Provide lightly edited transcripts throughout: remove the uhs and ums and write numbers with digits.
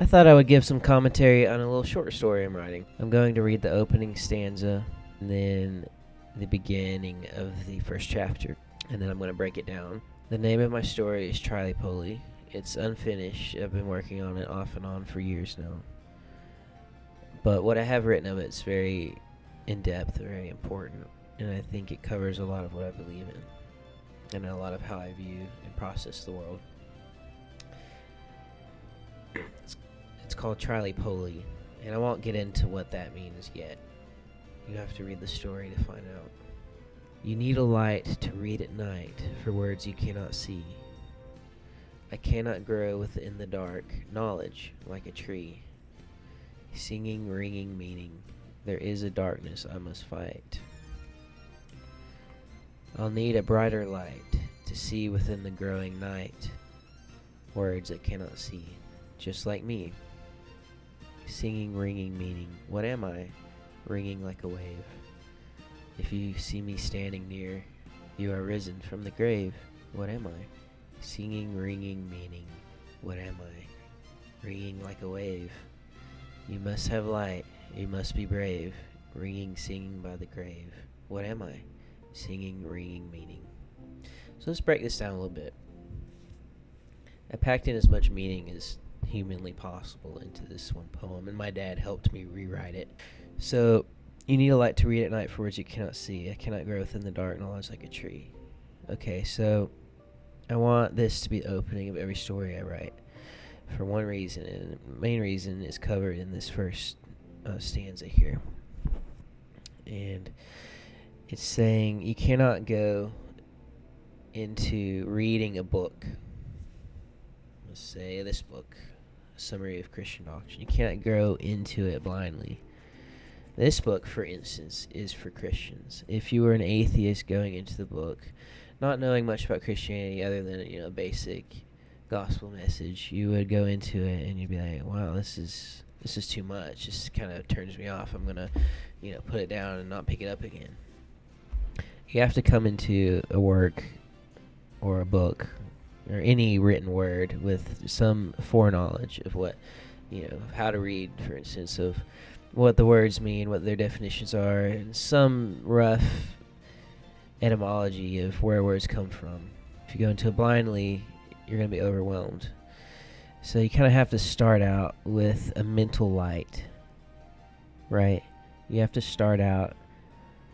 I thought I would give some commentary on a little short story I'm writing. I'm going to read the opening stanza and then the beginning of the first chapter, and then I'm going to break it down. The name of my story is Triley Polly. It's unfinished. I've been working on it off and on for years now. But what I have written of it's very in-depth, very important, and I think it covers a lot of what I believe in and a lot of how I view and process the world. It's called Triley Polly, and I won't get into what that means yet. You have to read the story to find out. You need a light to read at night for words you cannot see. I cannot grow within the dark knowledge like a tree. Singing, ringing, meaning there is a darkness I must fight. I'll need a brighter light to see within the growing night words I cannot see, just like me. Singing, ringing, meaning what am I? Ringing like a wave. If you see me standing near, you are risen from the grave. What am I? Singing, ringing, meaning what am I? Ringing like a wave. You must have light, you must be brave, ringing, singing by the grave. What am I? Singing, ringing, meaning. So let's break this down a little bit. I packed in as much meaning as humanly possible into this one poem, and my dad helped me rewrite it. So, you need a light to read at night for words you cannot see. I cannot grow within the dark knowledge like a tree. Okay, so I want this to be the opening of every story I write for one reason, and the main reason is covered in this first stanza here. And it's saying you cannot go into reading a book. Let's say this book, A Summary of Christian Doctrine. You cannot grow into it blindly. This book, for instance, is for Christians. If you were an atheist going into the book, not knowing much about Christianity other than a basic gospel message, you would go into it and you'd be like, wow, this is too much. This kind of turns me off. I'm gonna put it down and not pick it up again. You have to come into a work or a book or any written word with some foreknowledge of what how to read, for instance, of what the words mean, what their definitions are, and some rough etymology of where words come from. If you go into it blindly, you're going to be overwhelmed. So you kind of have to start out with a mental light, right? You have to start out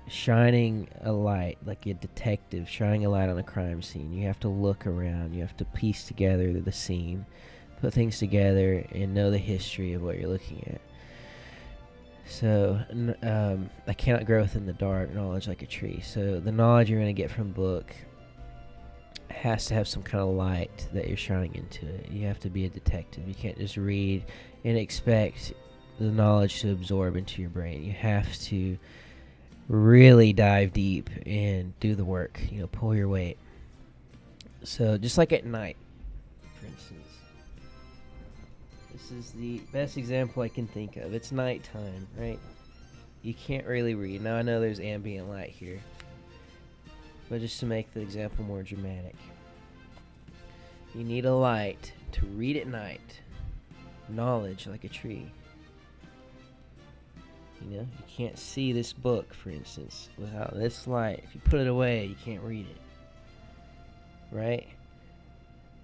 shining a light, like a detective shining a light on a crime scene. You have to look around. You have to piece together the scene, put things together, and know the history of what you're looking at. So, I cannot grow within the dark knowledge like a tree. So the knowledge you're going to get from a book has to have some kind of light that you're shining into it. You have to be a detective. You can't just read and expect the knowledge to absorb into your brain. You have to really dive deep and do the work, pull your weight. So just like at night, for instance. This is the best example I can think of. It's nighttime, right? You can't really read. Now I know there's ambient light here, but just to make the example more dramatic, you need a light to read at night. Knowledge like a tree. You can't see this book, for instance, without this light. If you put it away, you can't read it. Right?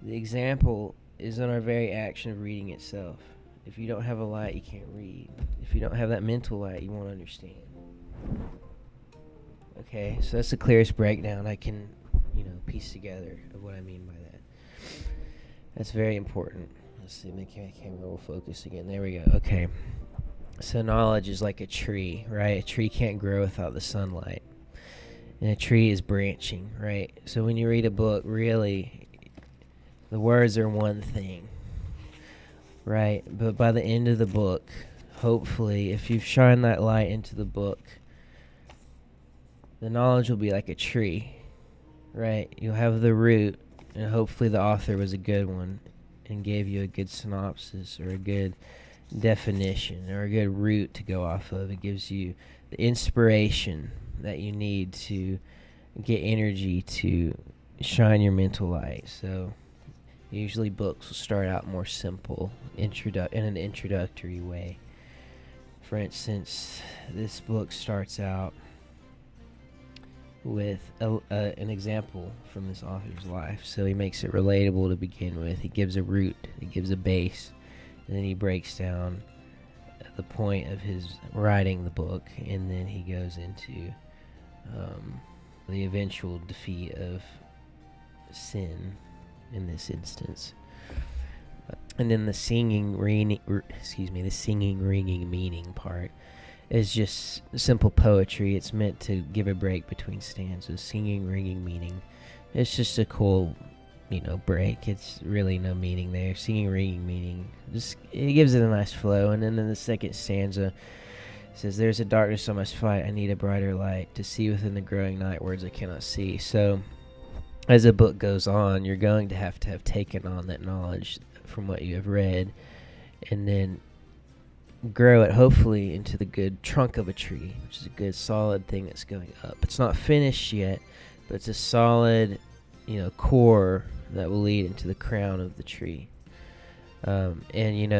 The example is in our very action of reading itself. If you don't have a light, you can't read. If you don't have that mental light, you won't understand. Okay, so that's the clearest breakdown I can, piece together of what I mean by that. That's very important. Let's see, make my camera will focus again. There we go. Okay. So knowledge is like a tree, right? A tree can't grow without the sunlight. And a tree is branching, right? So when you read a book, really, the words are one thing, right? But by the end of the book, hopefully, if you shine that light into the book, the knowledge will be like a tree, right? You'll have the root, and hopefully the author was a good one and gave you a good synopsis or a good definition or a good root to go off of. It gives you the inspiration that you need to get energy to shine your mental light. So Usually books will start out more simple, in an introductory way. For instance, this book starts out with an example from this author's life. So he makes it relatable to begin with. He gives a root, he gives a base, and then he breaks down the point of his writing the book, and then he goes into the eventual defeat of sin in this instance. And then the singing, ringing meaning part is just simple poetry. It's meant to give a break between stanzas. Singing, ringing meaning. It's just a cool, break. It's really no meaning there. Singing, ringing meaning. Just it gives it a nice flow. And then in the second stanza, says, "There's a darkness I must fight. I need a brighter light to see within the growing night words I cannot see." So, as the book goes on, you're going to have taken on that knowledge from what you have read, and then grow it hopefully into the good trunk of a tree, which is a good solid thing that's going up. It's not finished yet, but it's a solid, core that will lead into the crown of the tree. And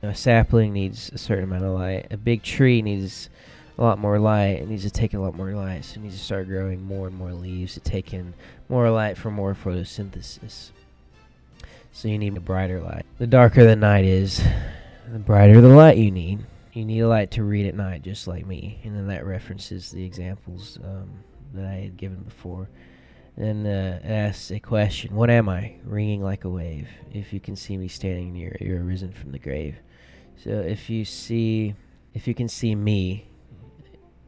a sapling needs a certain amount of light. A big tree needs a lot more light. It needs to take in a lot more light. So it needs to start growing more and more leaves to take in more light for more photosynthesis. So you need a brighter light. The darker the night is, the brighter the light you need. You need a light to read at night, just like me. And then that references the examples that I had given before. And it asks a question: what am I? Ringing like a wave. If you can see me standing near, you are risen from the grave. So if you can see me,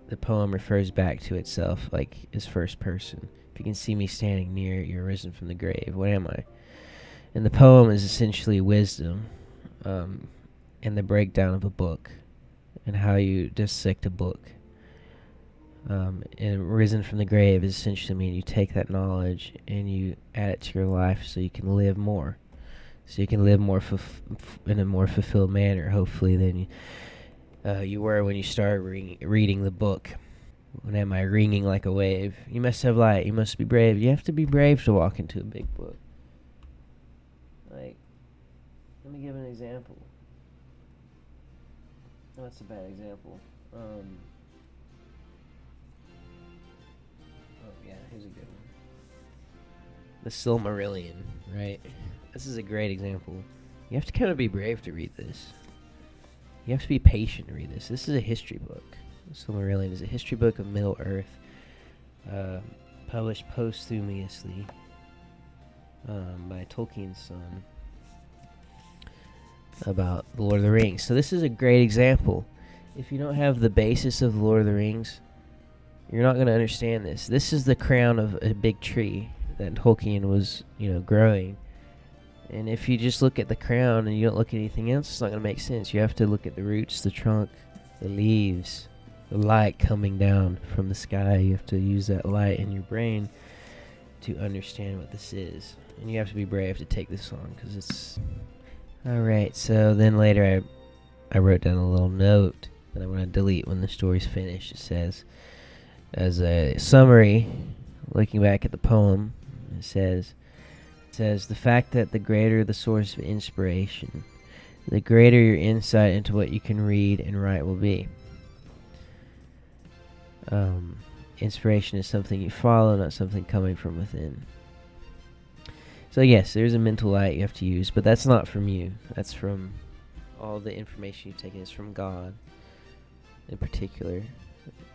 the poem refers back to itself like as first person. If you can see me standing near, you're risen from the grave. What am I? And the poem is essentially wisdom, and the breakdown of a book, and how you dissect a book. And risen from the grave is essentially mean you take that knowledge and you add it to your life so you can live more. So you can live more in a more fulfilled manner, hopefully, than you were when you started reading the book. When am I ringing like a wave? You must have light. You must be brave. You have to be brave to walk into a big book. Like, let me give an example. Oh, that's a bad example. Oh, yeah, here's a good one. The Silmarillion, right? This is a great example. You have to kind of be brave to read this. You have to be patient to read this. This is a history book. The Silmarillion is a history book of Middle Earth, published posthumously by Tolkien's son, about the Lord of the Rings. So this is a great example. If you don't have the basis of the Lord of the Rings, you're not going to understand this. This is the crown of a big tree that Tolkien was, growing. And if you just look at the crown and you don't look at anything else, it's not going to make sense. You have to look at the roots, the trunk, the leaves, the light coming down from the sky. You have to use that light in your brain to understand what this is. And you have to be brave to take this on, because it's... Alright, so then later I wrote down a little note that I'm going to delete when the story's finished. It says, as a summary, looking back at the poem, it says, the fact that the greater the source of inspiration, the greater your insight into what you can read and write will be. Inspiration is something you follow, not something coming from within. So yes, there's a mental light you have to use, but that's not from you. That's from all the information you've taken is from God, in particular.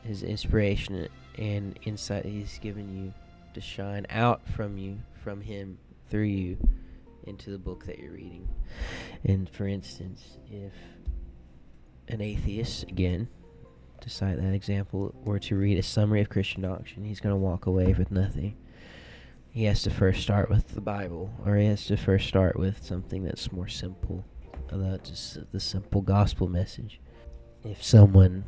His inspiration and insight He's given you to shine out from you, from Him, through you, into the book that you're reading. And for instance, if an atheist, again, to cite that example, were to read a summary of Christian doctrine, he's going to walk away with nothing. He has to first start with the Bible, or he has to first start with something that's more simple, just the simple gospel message. If someone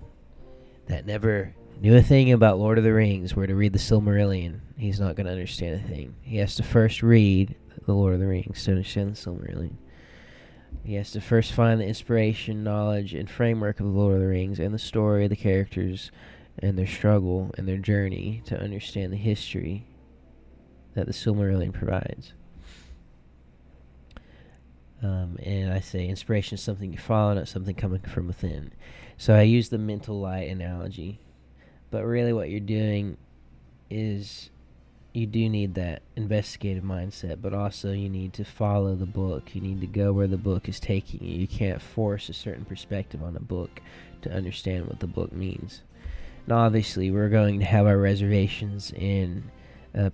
that never knew a thing about Lord of the Rings were to read the Silmarillion, he's not going to understand a thing. He has to first read the Lord of the Rings to understand the Silmarillion. He has to first find the inspiration, knowledge, and framework of the Lord of the Rings, and the story, the characters, and their struggle, and their journey, to understand the history that the Silmarillion provides. And I say inspiration is something you follow, not something coming from within. So I use the mental light analogy. But really what you're doing is you do need that investigative mindset, but also you need to follow the book. You need to go where the book is taking you. You can't force a certain perspective on a book to understand what the book means. Now, obviously, we're going to have our reservations and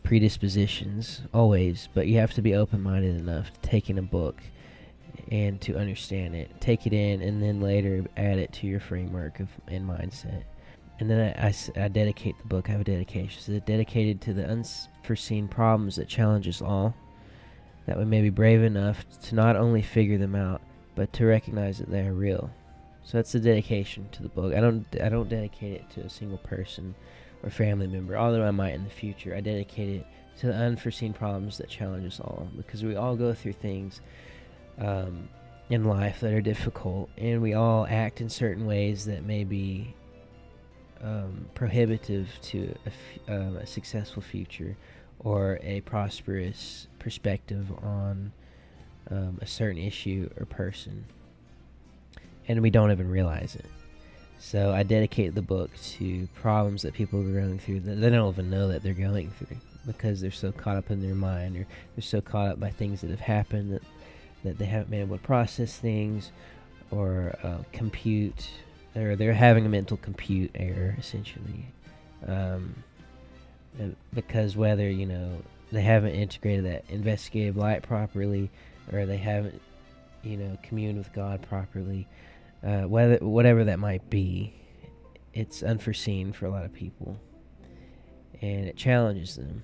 predispositions always, but you have to be open-minded enough to take in a book and to understand it. Take it in, and then later add it to your framework and mindset. And then I dedicate the book. I have a dedication. So it's dedicated to the unforeseen problems that challenge us all, that we may be brave enough to not only figure them out, but to recognize that they are real. So that's the dedication to the book. I don't dedicate it to a single person or family member, although I might in the future. I dedicate it to the unforeseen problems that challenge us all, because we all go through things in life that are difficult, and we all act in certain ways that may be prohibitive to a successful future or a prosperous perspective on a certain issue or person, and we don't even realize it. So I dedicate the book to problems that people are going through that they don't even know that they're going through, because they're so caught up in their mind, or they're so caught up by things that have happened that they haven't been able to process things or compute, or they're having a mental compute error, essentially, because whether they haven't integrated that investigative light properly, or they haven't communed with God properly, whatever that might be, it's unforeseen for a lot of people, and it challenges them,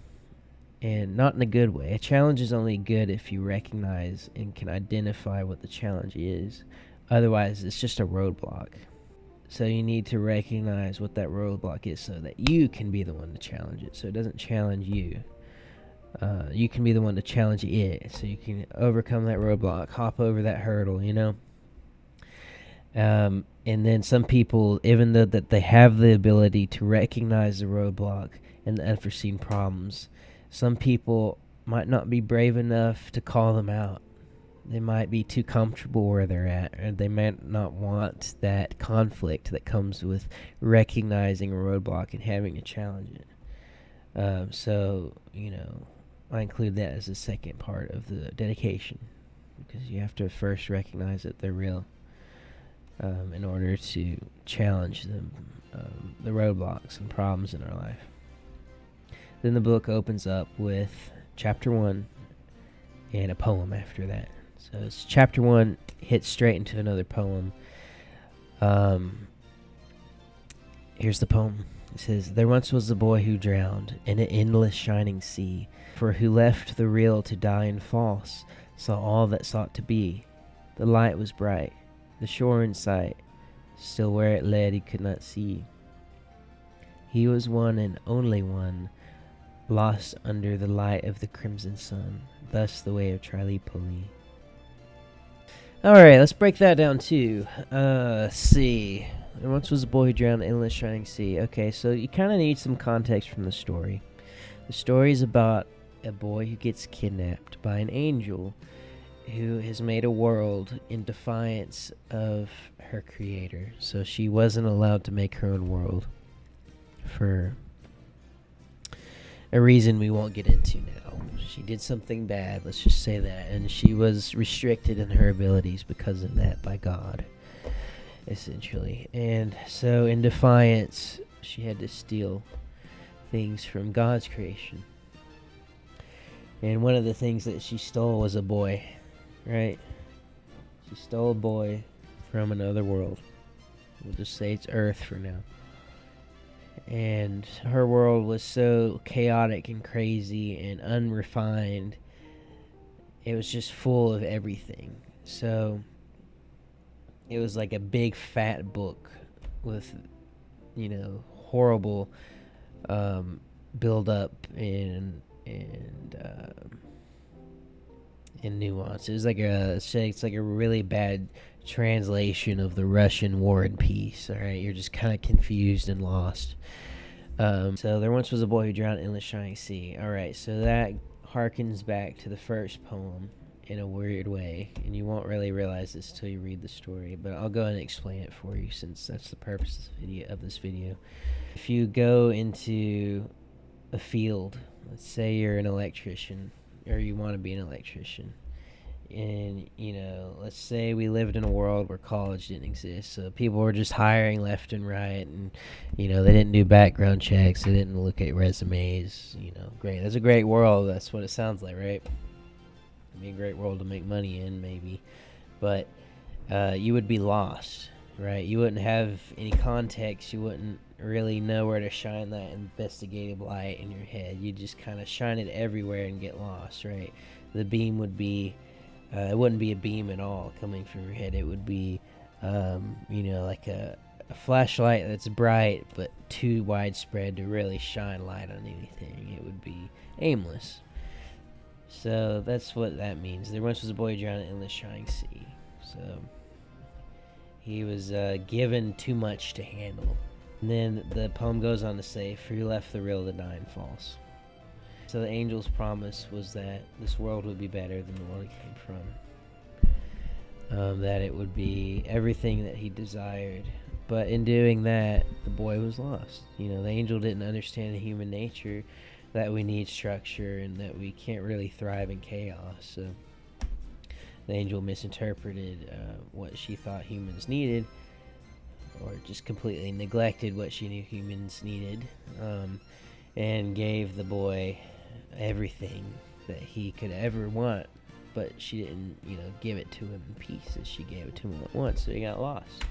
and not in a good way. A challenge is only good if you recognize and can identify what the challenge is. Otherwise, it's just a roadblock. So you need to recognize what that roadblock is so that you can be the one to challenge it, so it doesn't challenge you. You can be the one to challenge it, so you can overcome that roadblock, hop over that hurdle, And then some people, even though that they have the ability to recognize the roadblock and the unforeseen problems, some people might not be brave enough to call them out. They might be too comfortable where they're at, or they might not want that conflict that comes with recognizing a roadblock and having to challenge it. So, I include that as the second part of the dedication, because you have to first recognize that they're real in order to challenge them, the roadblocks and problems in our life. Then the book opens up with chapter 1 and a poem after that. So it's chapter 1 hits straight into another poem. Here's the poem. It says, "There once was a boy who drowned in an endless shining sea, for who left the real to die in false, saw all that sought to be. The light was bright, the shore in sight, still where it led he could not see. He was one and only one, lost under the light of the crimson sun, thus the way of Tripoli." Alright, let's break that down too. Let's see. There once was a boy who drowned in the endless shining sea. Okay, so you kind of need some context from the story. The story is about a boy who gets kidnapped by an angel who has made a world in defiance of her creator. So she wasn't allowed to make her own world for a reason we won't get into now. She did something bad, let's just say that, and she was restricted in her abilities because of that by God, essentially. And so in defiance, she had to steal things from God's creation. And one of the things that she stole was a boy, right? She stole a boy from another world. We'll just say it's Earth for now. And her world was so chaotic and crazy and unrefined. It was just full of everything. So it was like a big fat book with, horrible build up and nuance. It was it's like a really bad translation of the Russian War and Peace. All right, you're just kind of confused and lost. So there once was a boy who drowned in the shining sea. All right, so that harkens back to the first poem, in a weird way, and you won't really realize this till you read the story, but I'll go ahead and explain it for you since that's the purpose of this video. If you go into a field, let's say you're an electrician, or you want to be an electrician, and let's say we lived in a world where college didn't exist, so people were just hiring left and right, and they didn't do background checks, they didn't look at resumes. Great, that's a great world. That's what it sounds like, right? It'd be a great world to make money in, maybe, but you would be lost, right? You wouldn't have any context. You wouldn't really know where to shine that investigative light in your head. You just kind of shine it everywhere and get lost, right? The beam would be it wouldn't be a beam at all coming from your head. It would be like a flashlight that's bright but too widespread to really shine light on anything. It would be aimless. So that's what that means. There once was a boy drowned in the shining sea. So he was given too much to handle. And then the poem goes on to say, "For you left the real to die and false." So the angel's promise was that this world would be better than the one it came from. That it would be everything that he desired. But in doing that, the boy was lost. The angel didn't understand the human nature, that we need structure and that we can't really thrive in chaos. So the angel misinterpreted what she thought humans needed, or just completely neglected what she knew humans needed, and gave the boy everything that he could ever want, but she didn't, give it to him in pieces. She gave it to him at once, so he got lost.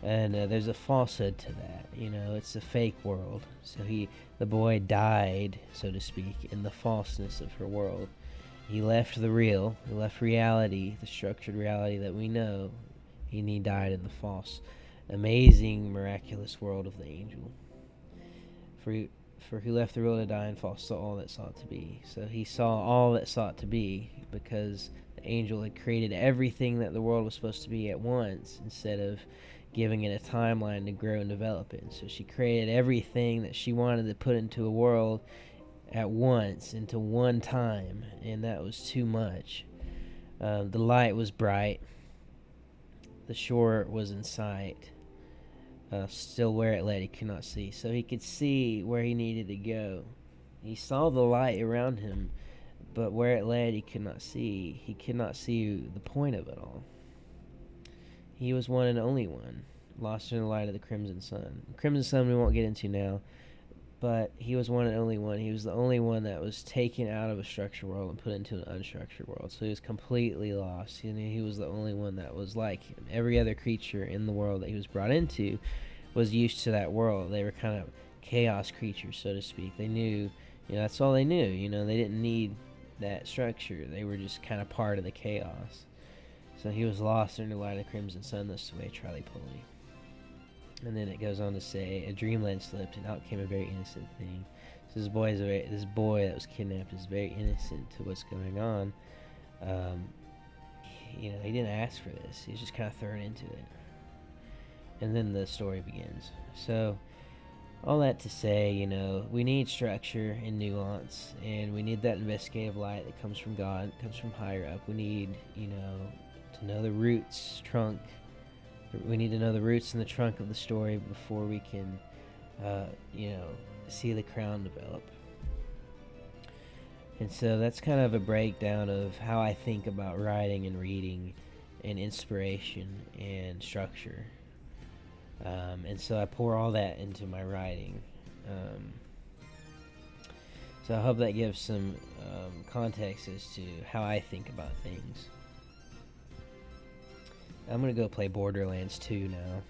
And there's a falsehood to that. It's a fake world. So the boy died, so to speak, in the falseness of her world. He left the real, he left reality, the structured reality that we know, and he died in the false, amazing, miraculous world of the angel. For who left the real to die and false saw all that sought to be. So he saw all that sought to be, because the angel had created everything that the world was supposed to be at once, instead of giving it a timeline to grow and develop it. So she created everything that she wanted to put into a world at once, into one time, and that was too much. The light was bright. The shore was in sight. Still where it led, he could not see. So he could see where he needed to go. He saw the light around him, but where it led, he could not see. He could not see the point of it all. He was one and only one, lost in the light of the crimson sun. Crimson sun we won't get into now, but he was one and only one. He was the only one that was taken out of a structured world and put into an unstructured world. So he was completely lost. He was the only one that was like him. Every other creature in the world that he was brought into was used to that world. They were kind of chaos creatures, so to speak. They knew, that's all they knew. They didn't need that structure. They were just kind of part of the chaos. So he was lost under the light of the crimson sun. That's the way Trolley-Poly. And then it goes on to say, a dreamland slipped, and out came a very innocent thing. So this boy that was kidnapped is very innocent to what's going on. He didn't ask for this. He was just kind of thrown into it. And then the story begins. So all that to say, we need structure and nuance, and we need that investigative light that comes from God, comes from higher up. We need, to know the roots, trunk. We need to know the roots and the trunk of the story before we can, see the crown develop. And so that's kind of a breakdown of how I think about writing and reading and inspiration and structure. And so I pour all that into my writing. So I hope that gives some context as to how I think about things. I'm going to go play Borderlands 2 now.